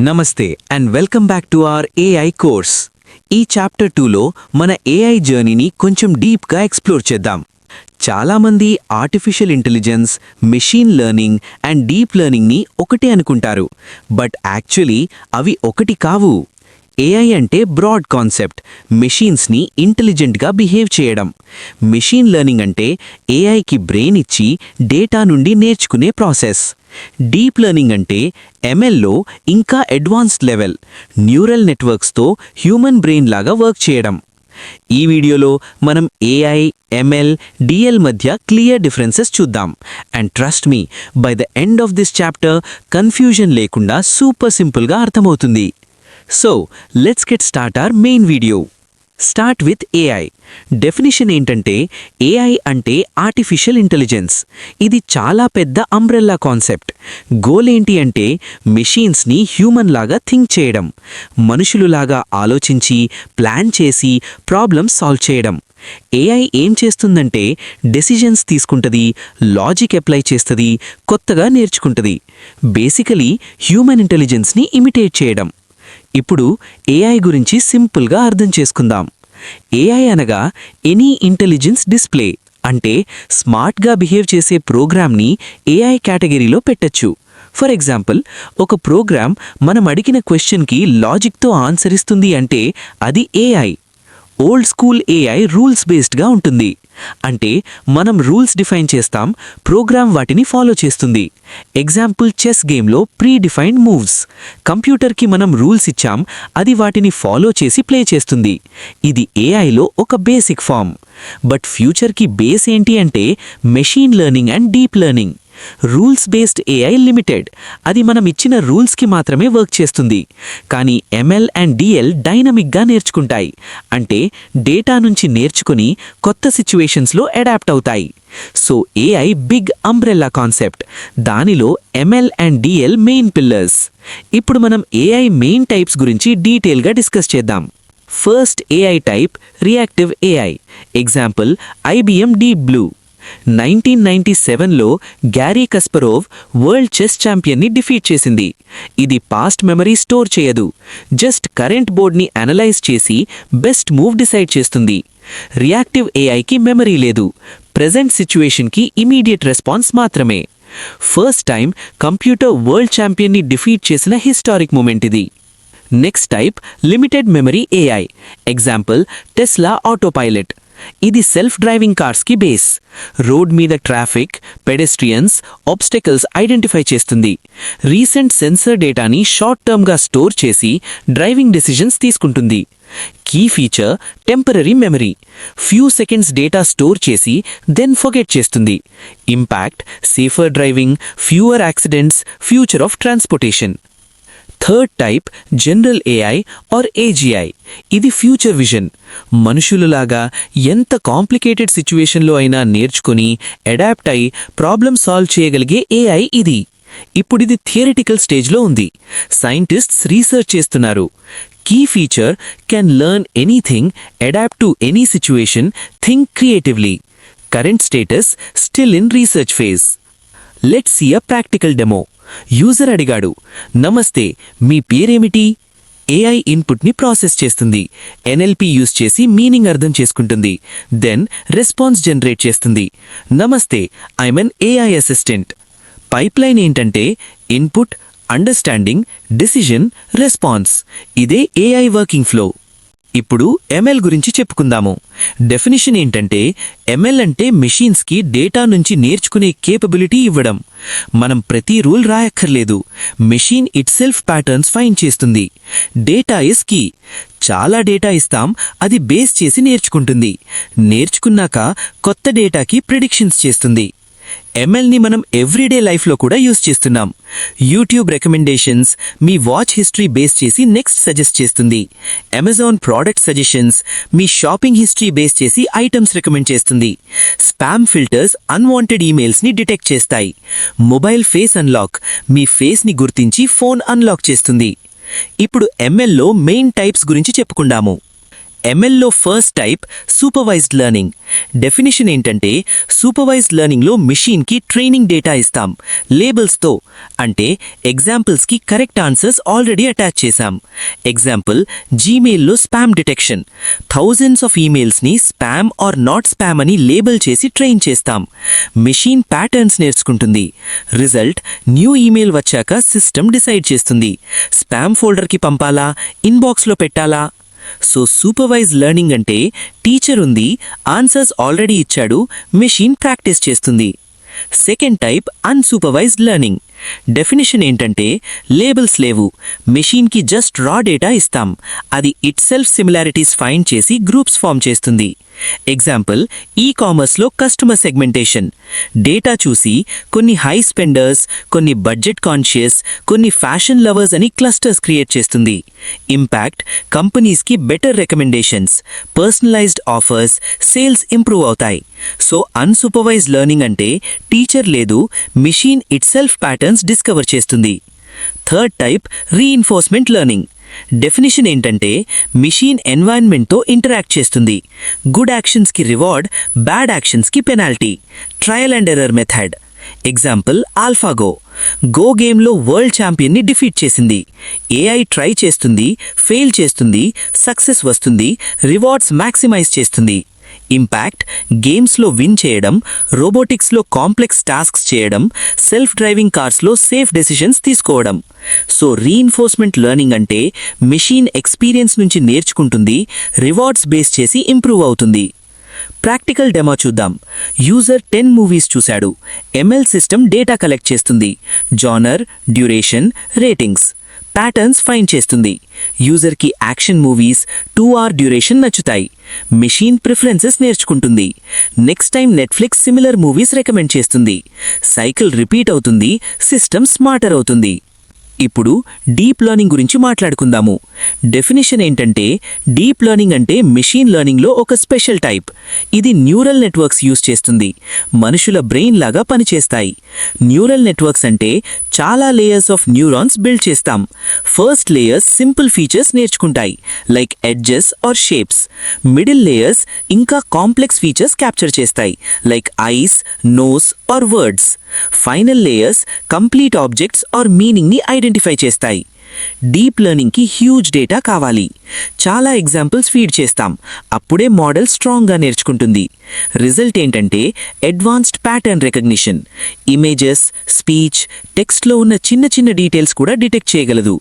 నమస్తే and welcome back to our AI course. ఈ chapter 2లో మన ఏఐ జర్నీని కొంచెం డీప్గా ఎక్స్ప్లోర్ చేద్దాం. చాలామంది artificial intelligence, machine learning and deep లెర్నింగ్ని ఒకటే అనుకుంటారు. బట్ యాక్చువల్లీ అవి ఒకటి కావు. ఏఐ అంటే బ్రాడ్ కాన్సెప్ట్, మెషిన్స్ని ఇంటెలిజెంట్గా బిహేవ్ చేయడం. మెషిన్ లెర్నింగ్ అంటే ఏఐకి బ్రెయిన్ ఇచ్చి డేటా నుండి నేర్చుకునే ప్రాసెస్. డీప్ లెర్నింగ్ అంటే ఎంఎల్లో ఇంకా అడ్వాన్స్డ్ లెవెల్, న్యూరల్ నెట్వర్క్స్తో హ్యూమన్ బ్రెయిన్ లాగా వర్క్ చేయడం. ఈ వీడియోలో మనం ఏఐ, ఎంఎల్, డిఎల్ మధ్య క్లియర్ డిఫరెన్సెస్ చూద్దాం. And trust me, by the end of this chapter confusion లేకుండా సూపర్ సింపుల్గా అర్థమవుతుంది. So let's get start our main video. Start with AI. Definition ఏంటంటే ఏఐ అంటే ఆర్టిఫిషియల్ ఇంటెలిజెన్స్. ఇది చాలా పెద్ద అంబ్రెల్లా కాన్సెప్ట్. గోల్ ఏంటి అంటే మెషిన్స్ని హ్యూమన్ లాగా థింక్ చేయడం, మనుషులులాగా ఆలోచించి ప్లాన్ చేసి ప్రాబ్లమ్స్ సాల్వ్ చేయడం. ఏఐ ఏం చేస్తుందంటే డెసిజన్స్ తీసుకుంటుంది, లాజిక్ అప్లై చేస్తుంది, కొత్తగా నేర్చుకుంటుంది. బేసికలీ హ్యూమన్ ఇంటెలిజెన్స్ని ఇమిటేట్ చేయడం. ఇప్పుడు ఏఐ గురించి సింపుల్గా అర్థం చేసుకుందాం. ఏఐ అనగా ఎనీ ఇంటెలిజెన్స్ డిస్ప్లే, అంటే స్మార్ట్గా బిహేవ్ చేసే ప్రోగ్రామ్ని ఏఐ కేటగిరీలో పెట్టచ్చు. ఫర్ ఎగ్జాంపుల్, ఒక ప్రోగ్రామ్ మనం అడిగిన క్వశ్చన్కి లాజిక్తో ఆన్సర్ ఇస్తుంది అంటే అది AI. Old school AI rules బేస్డ్గా ఉంటుంది. అంటే మనం రూల్స్ డిఫైన్ చేస్తాం, ప్రోగ్రామ్ వాటిని ఫాలో చేస్తుంది. ఎగ్జాంపుల్, చెస్ గేమ్లో ప్రీ డిఫైన్డ్ మూవ్స్. కంప్యూటర్కి మనం రూల్స్ ఇచ్చాం, అది వాటిని ఫాలో చేసి ప్లే చేస్తుంది. ఇది ఏఐలో ఒక బేసిక్ ఫామ్. బట్ ఫ్యూచర్కి బేస్ ఏంటి అంటే machine learning and deep learning. Rules based AI limited, అది మనం ఇచ్చిన రూల్స్కి మాత్రమే వర్క్ చేస్తుంది. కానీ ఎంఎల్ అండ్ డిఎల్ డైనమిక్గా నేర్చుకుంటాయి, అంటే డేటా నుంచి నేర్చుకుని కొత్త సిచ్యువేషన్స్లో అడాప్ట్ అవుతాయి. So AI big umbrella concept. దానిలో ML and DL main pillars. ఇప్పుడు మనం ఏఐ మెయిన్ టైప్స్ గురించి డీటెయిల్గా డిస్కస్ చేద్దాం. First AI type, reactive AI. Example, IBM Deep Blue. 1997లో గ్యారీ కస్పరోవ్ వరల్డ్ చెస్ ఛాంపియన్ని డిఫీట్ చేసింది. ఇది పాస్ట్ మెమరీ స్టోర్ చేయదు, జస్ట్ కరెంట్ బోర్డ్ని అనలైజ్ చేసి బెస్ట్ మూవ్ డిసైడ్ చేస్తుంది. రియాక్టివ్ ఏఐకి మెమరీ లేదు, ప్రెజెంట్ సిచ్యువేషన్కి ఇమీడియట్ రెస్పాన్స్ మాత్రమే. ఫస్ట్ టైం కంప్యూటర్ వరల్డ్ ఛాంపియన్ని డిఫీట్ చేసిన హిస్టారిక్ మూమెంట్ ఇది. Next type, limited memory AI. Example, Tesla autopilot. ఇది సెల్ఫ్ డ్రైవింగ్ కార్స్కి బేస్. రోడ్ మీద ట్రాఫిక్, పెడెస్ట్రియన్స్, ఆబ్స్టెకల్స్ ఐడెంటిఫై చేస్తుంది. రీసెంట్ సెన్సర్ డేటాని షార్ట్ టర్మ్గా స్టోర్ చేసి డ్రైవింగ్ డెసిజన్స్ తీసుకుంటుంది. Key feature, temporary memory. Few seconds data store చేసి దెన్ ఫర్గెట్ చేస్తుంది. Impact, safer driving, fewer accidents, future of transportation. Third type, general AI or AGI. ఇది future vision. మనుషులులాగా ఎంత complicated సిచ్యువేషన్లో అయినా నేర్చుకుని అడాప్ట్ అయి ప్రాబ్లమ్ సాల్వ్ చేయగలిగే ఏఐ ఇది. ఇప్పుడిది థియరిటికల్ స్టేజ్లో ఉంది. సైంటిస్ట్స్ రీసెర్చ్ చేస్తున్నారు. Key feature, can learn anything, adapt to any situation, think creatively. Current status, still in research phase. Let's see a practical demo. User అడిగాడు, నమస్తే, మీ పేరేమిటి? ఏఐ ఇన్పుట్ని ప్రాసెస్ చేస్తుంది. ఎన్ఎల్పి యూజ్ చేసి మీనింగ్ అర్థం చేసుకుంటుంది. దెన్ రెస్పాన్స్ జనరేట్ చేస్తుంది. నమస్తే, I'm an AI assistant. Pipeline ఏంటంటే ఇన్పుట్, అండర్స్టాండింగ్, డెసిజన్, రెస్పాన్స్. ఇదే ఏఐ వర్కింగ్ ఫ్లో. ఇప్పుడు ఎంఎల్ గురించి చెప్పుకుందాము. డెఫినిషన్ ఏంటంటే ఎంఎల్ అంటే మెషిన్స్కి డేటా నుంచి నేర్చుకునే కేపబిలిటీ ఇవ్వడం. మనం ప్రతి రూల్ రాయక్కర్లేదు, machine itself patterns find చేస్తుంది. Data is key. చాలా డేటా ఇస్తాం, అది బేస్ చేసి నేర్చుకుంటుంది. నేర్చుకున్నాక కొత్త డేటాకి ప్రిడిక్షన్స్ చేస్తుంది. ఎంఎల్ని మనం ఎవ్రీడే లైఫ్లో కూడా యూజ్ చేస్తున్నాం. యూట్యూబ్ రికమెండేషన్స్, మీ వాచ్ హిస్టరీ బేస్ చేసి నెక్స్ట్ సజెస్ట్ చేస్తుంది. అమెజాన్ ప్రోడక్ట్ సజెషన్స్, మీ షాపింగ్ హిస్టరీ బేస్ చేసి ఐటమ్స్ రికమెండ్ చేస్తుంది. స్పామ్ ఫిల్టర్స్ అన్వాంటెడ్ ఈమెయిల్స్ని డిటెక్ట్ చేస్తాయి. మొబైల్ ఫేస్ అన్లాక్, మీ ఫేస్ని గుర్తించి ఫోన్ అన్లాక్ చేస్తుంది. ఇప్పుడు ఎంఎల్లో మెయిన్ టైప్స్ గురించి చెప్పుకుందాము. ఎంఎల్లో first type supervised learning. Definition ఏంటంటే సూపర్వైజ్డ్ లెర్నింగ్లో మిషన్కి ట్రైనింగ్ డేటా ఇస్తాం లేబుల్స్తో. అంటే ఎగ్జాంపుల్స్కి కరెక్ట్ ఆన్సర్స్ ఆల్రెడీ అటాచ్ చేశాం. ఎగ్జాంపుల్, జీమెయిల్లో స్పామ్ డిటెక్షన్. థౌజండ్స్ ఆఫ్ ఈమెయిల్స్ని స్పామ్ ఆర్ నాట్ స్పామ్ అని లేబుల్ చేసి ట్రైన్ చేస్తాం. మిషన్ ప్యాటర్న్స్ నేర్చుకుంటుంది. రిజల్ట్, న్యూ ఈమెయిల్ వచ్చాక సిస్టమ్ డిసైడ్ చేస్తుంది స్పామ్ ఫోల్డర్కి పంపాలా, ఇన్బాక్స్లో పెట్టాలా. సో సూపర్వైజ్ లెర్నింగ్ అంటే టీచర్ ఉంది, ఆన్సర్స్ ఆల్రెడీ ఇచ్చాడు, మెషిన్ ప్రాక్టీస్ చేస్తుంది. Second type unsupervised learning. Definition ఏంటంటే లేబుల్స్ లేవు, మెషిన్కి జస్ట్ రా డేటా ఇస్తాం, అది ఇట్ సెల్ఫ్ సిమిలారిటీస్ ఫైండ్ చేసి గ్రూప్స్ ఫామ్ చేస్తుంది. ఎగ్జాంపుల్, కామర్స్లో కస్టమర్ సెగ్మెంటేషన్. డేటా చూసి కొన్ని హై స్పెండర్స్, కొన్ని బడ్జెట్ కాన్షియస్, కొన్ని ఫ్యాషన్ లవర్స్ అని క్లస్టర్స్ క్రియేట్ చేస్తుంది. ఇంపాక్ట్, కంపెనీస్కి better recommendations, personalised offers, sales improve అవుతాయి. సో అన్సూపర్వైజ్డ్ లెర్నింగ్ అంటే టీచర్ లేదు, machine itself patterns discover చేస్తుంది. Third type reinforcement learning. Definition ఏంటంటే మిషన్ ఎన్వైరన్మెంట్తో ఇంటరాక్ట్ చేస్తుంది. గుడ్ యాక్షన్స్కి రివార్డ్, బ్యాడ్ యాక్షన్స్కి penalty. Trial and error method. Example, AlphaGo. Go గేమ్లో వరల్డ్ ఛాంపియన్ని డిఫీట్ చేసింది. ఏఐ ట్రై చేస్తుంది, ఫెయిల్ చేస్తుంది, సక్సెస్ వస్తుంది, రివార్డ్స్ మ్యాక్సిమైజ్ చేస్తుంది. ఇంపాక్ట్, గేమ్స్లో విన్ చేయడం, రోబోటిక్స్లో కాంప్లెక్స్ టాస్క్స్ చేయడం, సెల్ఫ్ డ్రైవింగ్ కార్స్లో సేఫ్ డెసిషన్స్ తీసుకోవడం. సో రీఇన్ఫోర్స్మెంట్ లెర్నింగ్ అంటే మిషన్ ఎక్స్పీరియన్స్ నుంచి నేర్చుకుంటుంది, రివార్డ్స్ బేస్ చేసి ఇంప్రూవ్ అవుతుంది. ప్రాక్టికల్ డెమో చూద్దాం. యూజర్ 10 మూవీస్ చూశాడు. ఎంఎల్ సిస్టమ్ డేటా కలెక్ట్ చేస్తుంది. Genre, duration, ratings, patterns find చేస్తుంది. యూజర్కి యాక్షన్ మూవీస్, 2 hour డ్యూరేషన్ నచ్చుతాయి. మిషన్ ప్రిఫరెన్సెస్ నేర్చుకుంటుంది. Next time Netflix similar movies recommend చేస్తుంది. సైకిల్ రిపీట్ అవుతుంది, సిస్టమ్ స్మార్టర్ అవుతుంది. ఇప్పుడు డీప్ లెర్నింగ్ గురించి మాట్లాడుకుందాము. డెఫినిషన్ ఏంటంటే డీప్ లెర్నింగ్ అంటే మిషన్ లెర్నింగ్లో ఒక స్పెషల్ టైప్. ఇది న్యూరల్ నెట్వర్క్స్ యూజ్ చేస్తుంది. మనుషుల బ్రెయిన్ లాగా పనిచేస్తాయి. న్యూరల్ నెట్వర్క్స్ అంటే చాలా లేయర్స్ ఆఫ్ న్యూరాన్స్ బిల్డ్ చేస్తాం. ఫస్ట్ లేయర్స్ సింపుల్ ఫీచర్స్ నేర్చుకుంటాయి, like edges or shapes. Middle layers ఇంకా కాంప్లెక్స్ ఫీచర్స్ క్యాప్చర్ చేస్తాయి, like eyes, noses or words. Final layers complete objects or మీనింగ్ని ఐడెంటిఫై చేస్తాయి. డీప్ లెర్నింగ్కి huge data కావాలి. చాలా examples feed చేస్తాం, అప్పుడే మోడల్ స్ట్రాంగ్గా నేర్చుకుంటుంది. రిజల్ట్ ఏంటంటే advanced pattern recognition. Images, speech, టెక్స్ట్లో ఉన్న చిన్న చిన్న డీటెయిల్స్ కూడా డిటెక్ట్ చేయగలదు.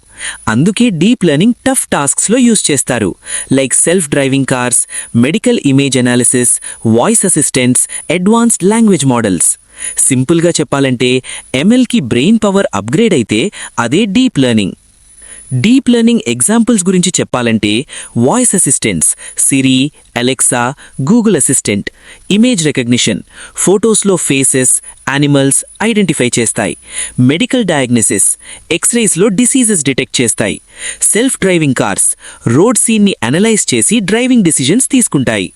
అందుకే డీప్ లెర్నింగ్ టఫ్ టాస్క్స్లో యూజ్ చేస్తారు, like self driving cars, medical image analysis, voice assistants, advanced language models. సింపుల్గా చెప్పాలంటే ఎంఎల్కి బ్రెయిన్ పవర్ అప్గ్రేడ్ అయితే అదే deep learning. Deep learning examples గురించి చెప్పాలంటే voice assistants, Siri, Alexa, Google assistant. Image recognition, ఫోటోస్లో ఫేసెస్, యానిమల్స్ ఐడెంటిఫై చేస్తాయి. Medical diagnosis, ఎక్స్రేస్లో డిసీజెస్ డిటెక్ట్ చేస్తాయి. సెల్ఫ్ డ్రైవింగ్ కార్స్, రోడ్ సీన్ని అనలైజ్ చేసి డ్రైవింగ్ డిసిజన్స్ తీసుకుంటాయి.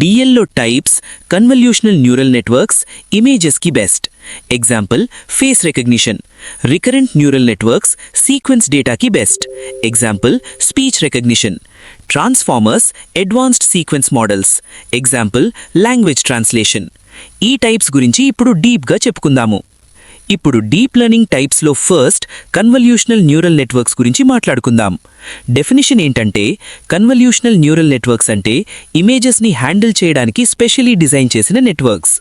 డిఎల్లో టైప్స్, కన్వల్యూషనల్ న్యూరల్ నెట్వర్క్స్ ఇమేజెస్కి best. Example, face recognition. Recurrent neural networks sequence డేటాకి best. Example, speech recognition. Transformers advanced sequence models. Example, language translation. ఈ types గురించి ఇప్పుడు డీప్గా చెప్పుకుందాము. ఇప్పుడు డీప్ లెర్నింగ్ టైప్స్లో ఫస్ట్ కన్వల్యూషనల్ న్యూరల్ నెట్వర్క్స్ గురించి మాట్లాడుకుందాం. డెఫినిషన్ ఏంటంటే కన్వల్యూషనల్ న్యూరల్ నెట్వర్క్స్ అంటే ఇమేజెస్ని హ్యాండిల్ చేయడానికి స్పెషలీ డిజైన్ చేసిన నెట్వర్క్స్.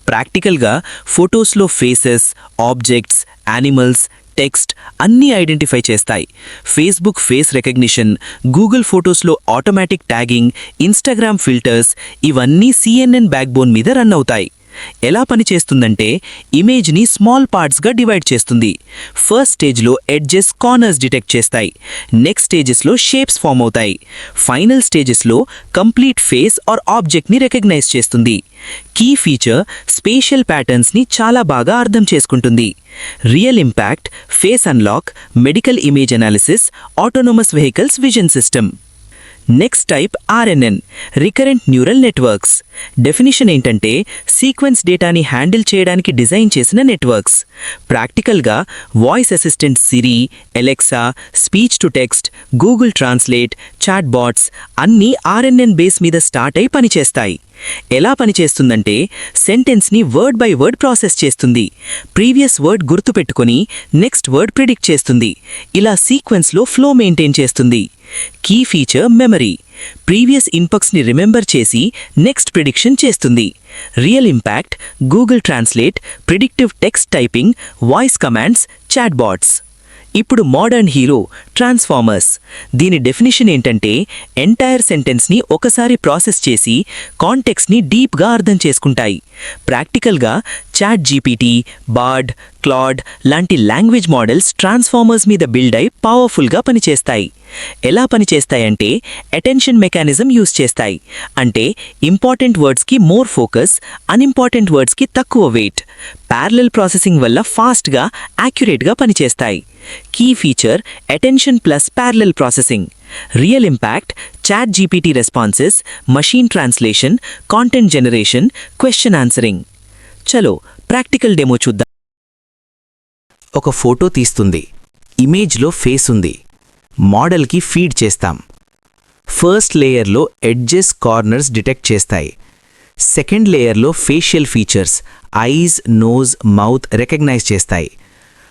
ప్రాక్టికల్గా ఫొటోస్లో ఫేసెస్, ఆబ్జెక్ట్స్, యానిమల్స్, టెక్స్ట్ అన్నీ ఐడెంటిఫై చేస్తాయి. ఫేస్బుక్ ఫేస్ రికగ్నిషన్, గూగుల్ ఫొటోస్లో ఆటోమేటిక్ ట్యాగింగ్, ఇన్స్టాగ్రామ్ ఫిల్టర్స్ ఇవన్నీ సిఎన్ఎన్ బ్యాక్బోన్ మీద రన్ అవుతాయి. ఎలా పనిచేస్తుందంటే ఇమేజ్ని స్మాల్ పార్ట్స్గా డివైడ్ చేస్తుంది. ఫస్ట్ స్టేజ్లో ఎడ్జెస్, కార్నర్స్ డిటెక్ట్ చేస్తాయి. నెక్స్ట్ స్టేజెస్లో షేప్స్ ఫామ్ అవుతాయి. ఫైనల్ స్టేజెస్లో కంప్లీట్ ఫేస్ ఆర్ ఆబ్జెక్ట్ని రికగ్నైజ్ చేస్తుంది. కీ ఫీచర్, స్పేషియల్ ప్యాటర్న్స్ని చాలా బాగా అర్థం చేసుకుంటుంది. Real impact, face unlock, medical image analysis, autonomous vehicles vision system. Next type RNN, recurrent neural networks. Definition ఏంటంటే సీక్వెన్స్ డేటాని హ్యాండిల్ చేయడానికి డిజైన్ చేసిన నెట్వర్క్స్. ప్రాక్టికల్గా voice assistant Siri, Alexa, speech to text, Google translate, chat bots అన్నీ RNN base మీద start అయి పనిచేస్తాయి. ఎలా పనిచేస్తుందంటే సెంటెన్స్ని వర్డ్ బై వర్డ్ ప్రాసెస్ చేస్తుంది, ప్రీవియస్ వర్డ్ గుర్తుపెట్టుకొని నెక్స్ట్ వర్డ్ ప్రిడిక్ట్ చేస్తుంది, ఇలా సీక్వెన్స్లో ఫ్లో మెయింటైన్ చేస్తుంది. కీ ఫీచర్ మెమరీ, ప్రీవియస్ ఇన్పుట్స్ని రిమెంబర్ చేసి నెక్స్ట్ ప్రిడిక్షన్ చేస్తుంది. Real impact Google translate, predictive text typing, voice commands, chat bots. ఇప్పుడు మోడర్న్ హీరో ట్రాన్స్ఫార్మర్స్. దీని డెఫినిషన్ ఏంటంటే ఎంటైర్ సెంటెన్స్ని ఒకసారి ప్రాసెస్ చేసి కాంటెక్స్ట్ని డీప్గా అర్థం చేసుకుంటాయి. ప్రాక్టికల్గా చాట్ జీపీటీ, బార్డ్, క్లాడ్ లాంటి లాంగ్వేజ్ మోడల్స్ ట్రాన్స్ఫార్మర్స్ మీద బిల్డ్ అయి పవర్ఫుల్గా పనిచేస్తాయి. ఎలా పనిచేస్తాయంటే అటెన్షన్ మెకానిజం యూజ్ చేస్తాయి. అంటే ఇంపార్టెంట్ వర్డ్స్కి మోర్ ఫోకస్, అన్ఇంపార్టెంట్ వర్డ్స్కి తక్కువ వెయిట్. ప్యారలల్ ప్రాసెసింగ్ వల్ల ఫాస్ట్గా, యాక్యురేట్గా పనిచేస్తాయి. Key feature attention plus parallel processing. Real impact ChatGPT responses, machine translation, content generation, question answering. చలో ప్రాక్టికల్ డెమో చూద్దాం. ఒక ఫోటో తీస్తుంది, ఇమేజ్లో ఫేస్ ఉంది, మోడల్కి ఫీడ్ చేస్తాం. ఫస్ట్ లేయర్లో ఎడ్జెస్, కార్నర్స్ డిటెక్ట్ చేస్తాయి. సెకండ్ లేయర్లో facial features, eyes, nose, mouth recognize చేస్తాయి.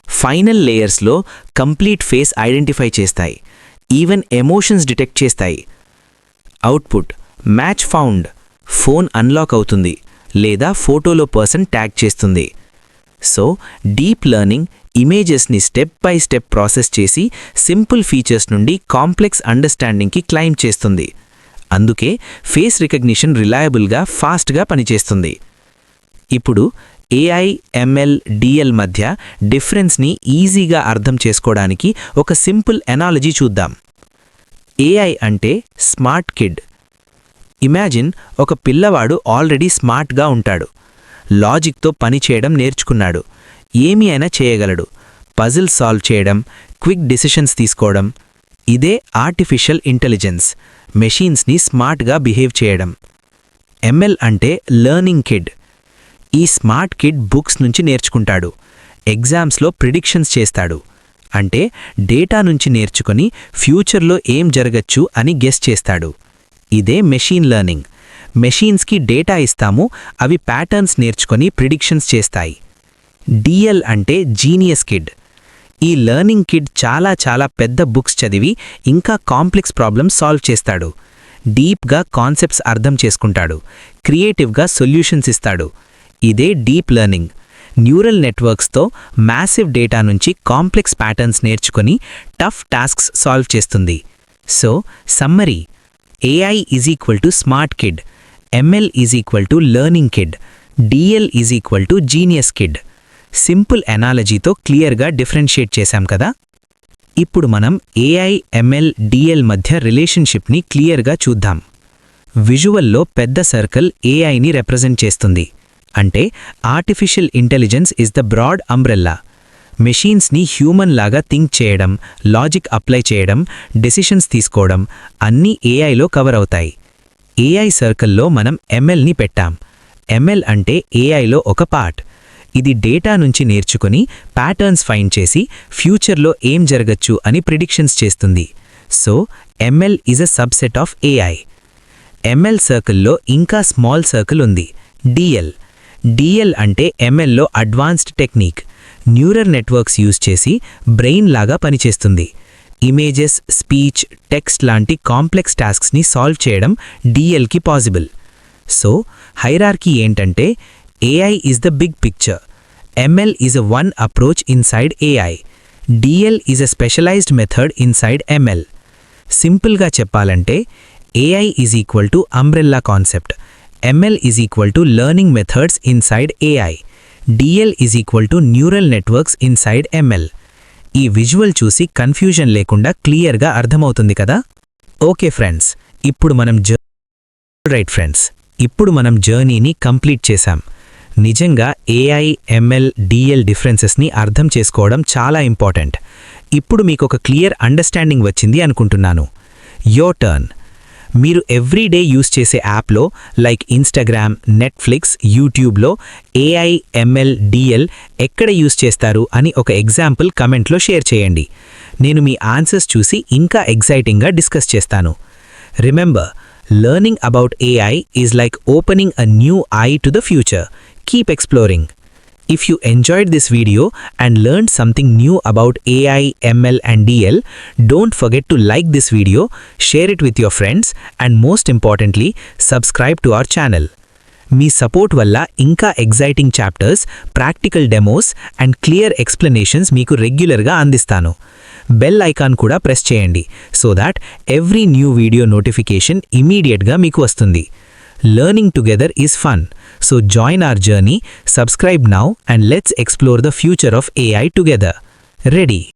ఫైనల్ లేయర్స్లో కంప్లీట్ ఫేస్ ఐడెంటిఫై చేస్తాయి, ఈవెన్ ఎమోషన్స్ డిటెక్ట్ చేస్తాయి. Output match found, phone unlock అవుతుంది లేదా ఫోటోలో పర్సన్ ట్యాగ్ చేస్తుంది. సో డీప్ లెర్నింగ్ ఇమేజెస్ని స్టెప్ బై స్టెప్ ప్రాసెస్ చేసి సింపుల్ ఫీచర్స్ నుండి కాంప్లెక్స్ అండర్స్టాండింగ్కి క్లైమ్ చేస్తుంది. అందుకే ఫేస్ రికగ్నిషన్ రిలయబుల్గా, ఫాస్ట్గా పనిచేస్తుంది. ఇప్పుడు AI, ML, DL మధ్య డిఫరెన్స్ని ఈజీగా అర్థం చేసుకోవడానికి ఒక సింపుల్ ఎనాలజీ చూద్దాం. AI అంటే స్మార్ట్ కిడ్. ఇమాజిన్ ఒక పిల్లవాడు ఆల్రెడీ స్మార్ట్గా ఉంటాడు, లాజిక్తో పనిచేయడం నేర్చుకున్నాడు, ఏమి అయినా చేయగలడు, పజిల్ సాల్వ్ చేయడం, క్విక్ డిసిషన్స్ తీసుకోవడం. ఇదే ఆర్టిఫిషియల్ ఇంటెలిజెన్స్, మెషీన్స్ని స్మార్ట్గా బిహేవ్ చేయడం. ML అంటే లెర్నింగ్ కిడ్. ఈ స్మార్ట్ కిడ్ బుక్స్ నుంచి నేర్చుకుంటాడు, ఎగ్జామ్స్లో ప్రిడిక్షన్స్ చేస్తాడు, అంటే డేటా నుంచి నేర్చుకొని ఫ్యూచర్లో ఏం జరగచ్చు అని గెస్ చేస్తాడు. ఇదే మెషీన్ లెర్నింగ్. మెషీన్స్కి డేటా ఇస్తాము, అవి ప్యాటర్న్స్ నేర్చుకొని ప్రిడిక్షన్స్ చేస్తాయి. DL అంటే జీనియస్ కిడ్. ఈ లెర్నింగ్ కిడ్ చాలా పెద్ద బుక్స్ చదివి ఇంకా కాంప్లెక్స్ ప్రాబ్లమ్స్ సాల్వ్ చేస్తాడు, డీప్గా కాన్సెప్ట్స్ అర్థం చేసుకుంటాడు, క్రియేటివ్గా సొల్యూషన్స్ ఇస్తాడు. ఇదే డీప్ లెర్నింగ్. న్యూరల్ నెట్వర్క్స్తో మ్యాసివ్ డేటా నుంచి కాంప్లెక్స్ ప్యాటర్న్స్ నేర్చుకొని టఫ్ టాస్క్స్ సాల్వ్ చేస్తుంది. So summary, AI is equal to smart kid, ML is equal to learning kid, DL is equal to genius kid. Simple ఎనాలజీతో క్లియర్గా differentiate చేశాం కదా. ఇప్పుడు మనం AI, ML, DL మధ్య రిలేషన్షిప్ని క్లియర్గా చూద్దాం. విజువల్లో పెద్ద సర్కిల్ AIని రిప్రజెంట్ చేస్తుంది. అంటే artificial intelligence is the broad umbrella. మెషీన్స్ని హ్యూమన్ లాగా థింక్ చేయడం, లాజిక్ అప్లై చేయడం, డెసిషన్స్ తీసుకోవడం అన్నీ AIలో కవర్ అవుతాయి. AI సర్కిల్లో మనం MLని పెట్టాం. ML అంటే AIలో ఒక పార్ట్. ఇది డేటా నుంచి నేర్చుకుని ప్యాటర్న్స్ ఫైండ్ చేసి ఫ్యూచర్లో ఏం జరగచ్చు అని ప్రిడిక్షన్స్ చేస్తుంది. So ML is a subset of AI. ML సర్కిల్లో ఇంకా స్మాల్ సర్కిల్ ఉంది, DL. DL అంటే MLలో advanced technique. Neural networks use చేసి బ్రెయిన్ లాగా పనిచేస్తుంది. ఇమేజెస్, స్పీచ్, టెక్స్ట్ లాంటి కాంప్లెక్స్ టాస్క్స్ని సాల్వ్ చేయడం DLకి పాసిబుల్. సో హైరార్కీ ఏంటంటే AI is the big picture, ML is a one approach inside AI, DL is a specialised method inside ML. సింపుల్గా చెప్పాలంటే AI is equal to umbrella concept, ML is equal to learning methods inside AI, DL is equal to neural networks inside ML. ఈ visual చూసి confusion లేకుండా క్లియర్గా అర్థమవుతుంది కదా. Okay friends, ఇప్పుడు మనం జర్నీని కంప్లీట్ చేశాం. నిజంగా AI, ML, DL డిఫరెన్సెస్ని అర్థం చేసుకోవడం చాలా ఇంపార్టెంట్. ఇప్పుడు మీకొక క్లియర్ అండర్స్టాండింగ్ వచ్చింది అనుకుంటున్నాను. Your turn. మీరు ఎవ్రీడే యూస్ చేసే యాప్లో లైక్ ఇన్స్టాగ్రామ్, నెట్ఫ్లిక్స్, యూట్యూబ్లో AI, ML, DL ఎక్కడ యూస్ చేస్తారు అని ఒక ఎగ్జాంపుల్ కమెంట్లో షేర్ చేయండి. నేను మీ ఆన్సర్స్ చూసి ఇంకా ఎగ్జైటింగ్గా డిస్కస్ చేస్తాను. Remember, learning about AI is like opening a new eye to the future. Keep exploring. If you enjoyed this video and learned something new about AI, ML and DL, don't forget to like this video, share it with your friends and most importantly, subscribe to our channel. Me support వల్ల ఇంకా exciting chapters, practical demos and clear explanations మీకు రెగ్యులర్గా అందిస్తాను. Bell icon కూడా press చేయండి so that every new video notification ఇమీడియట్గా మీకు వస్తుంది. Learning together is fun. So join our journey, subscribe now and let's explore the future of AI together. Ready?